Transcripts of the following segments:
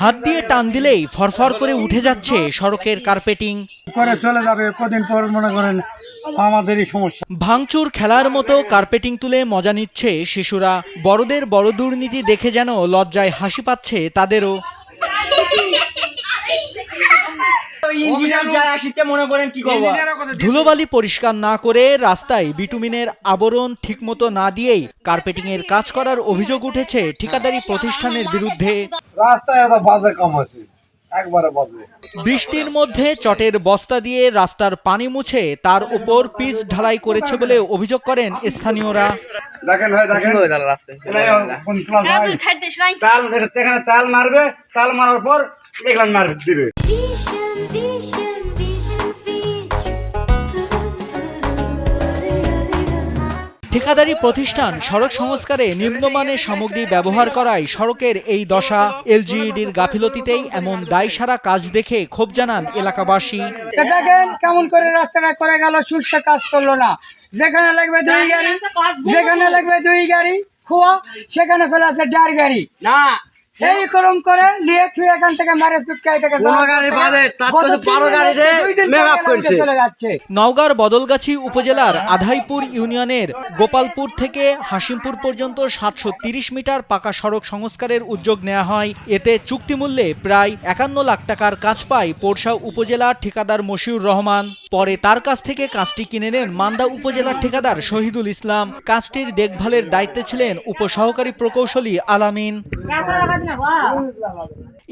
হাত দিয়ে টান দিলেই ফরফর করে উঠে যাচ্ছে সড়কের কার্পেটিং। করে চলে যাবে, কদিন পর মনে করেন আমাদেরই সমস্যা। ভাঙচুর খেলার মতো কার্পেটিং তুলে মজা নিচ্ছে শিশুরা। বড়দের বড় দুর্নীতি দেখে যেন লজ্জায় হাসি পাচ্ছে তাদেরও। ধুলোবালি পরিষ্কার না করে রাস্তায় বিটুমিনের আবরণ ঠিকমতো না দিয়েই কার্পেটিং এর কাজ করার অভিযোগ উঠেছে ঠিকাদারি প্রতিষ্ঠানের বিরুদ্ধে। রাস্তায় এত বাজে কম আছে, একবারে বাজে। বৃষ্টির মধ্যে চটের বস্তা দিয়ে রাস্তার পানি মুছে তার উপর পিচ ঢালাই করেছে বলে অভিযোগ করেন স্থানীয়রা। দেখেন ভাই, দেখেন তাল মারবে, তাল মারার পর এগুলো মারবে দিবে। ঠিকাদারি প্রতিষ্ঠান সড়ক সংস্কারে নিম্নমানের সামগ্রী ব্যবহার করায় সড়কের এই দশা। এলজিইডির গাফিলতিতেই এমন দায়সারা কাজ দেখে ক্ষোভ জানান এলাকাবাসী। দেখেন কেমন করে রাস্তাটা করে গেল, সুস্থ কাজ করলো না। যেখানে লাগবে দুই গাড়ি খোয়া, সেখানে ফেলে আছে 4 গাড়ি না। এই করম করে নিয়ে তুই এখান থেকে মারে চুটকাই থেকে চলে যাচ্ছে। নওগাঁর বদলগাছি উপজেলার আধাইপুর ইউনিয়নের গোপালপুর থেকে হাসিমপুর পর্যন্ত 730 মিটার পাকা সড়ক সংস্কারের উদ্যোগ নেওয়া হয়। এতে চুক্তিমূল্যে প্রায় 51 লাখ টাকার কাজ পায় পোরশা উপজেলার ঠিকাদার মশিউর রহমান। পরে তার কাছ থেকে কাজটি কিনে নেন মান্দা উপজেলার ঠিকাদার শহীদুল ইসলাম। কাজটির দেখভালের দায়িত্বে ছিলেন উপসহকারী প্রকৌশলী আলামিন।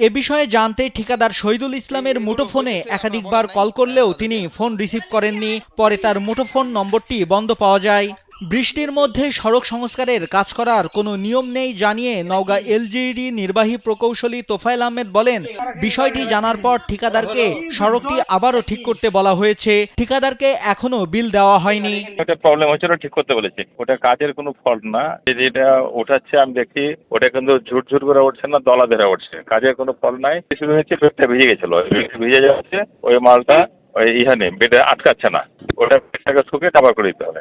এ বিষয়ে জানতে ঠিকাদার শহীদুল ইসলামের মুঠোফোনে একাধিকবার কল করলেও তিনি ফোন রিসিভ করেননি। পরে তার মুঠোফোন নম্বরটি বন্ধ পাওয়া যায়। বৃষ্টির মধ্যে সড়ক সংস্কারের কাজ করার কোনো নিয়ম নেই জানিয়ে নওগাঁ এলজিইডি নির্বাহী প্রকৌশলী তোফায়েল আহমেদ বলেন, বিষয়টি জানার পর ঠিকাদারকে সড়কটি আবারও ঠিক করতে বলা হয়েছে। ঠিকাদারকে এখনো বিল দেওয়া হয়নি। ওটা প্রবলেম হচ্ছে, ওটা ঠিক করতে বলেছে। ওটা কাজের কোনো ফল্ট না, যেটা ওঠাচ্ছে আমি দেখি ওটা কিন্তু ঝুট করে উঠছে না, দলা ধরে উঠছে। কাজের কোনো ফল্ট নাই। শুরু হচ্ছে পেটটা ভিজে গেছিল, ভিজে যাচ্ছে ওই মালটা ইহানে বেডে আটকাচ্ছে না। ওটা পেটটাকে শুকিয়ে কাবার করে দিতে হবে।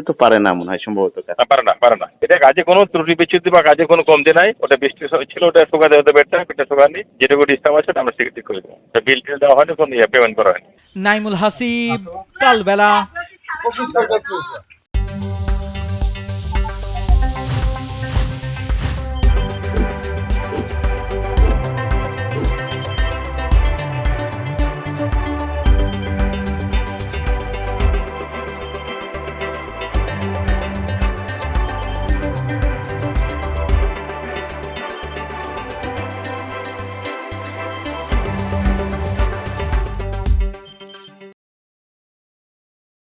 তো পারে না মনে হয়, সম্ভবত পারে না। এটা কাজে কোনো ত্রুটি বিচ্যুতি বা কাজে কোনো কমতি নাই। ওটা বৃষ্টি ছিল, ওটা শুকাতে হতো পেটটা শুকানি। যেটুকু ডিস্টার্ব আছে আমরা ঠিক করে দেবো। বিল টিল দেওয়া হয়নি, কোনো পেমেন্ট করা হয়নি। নাইমুল হাসিব, কালবেলা।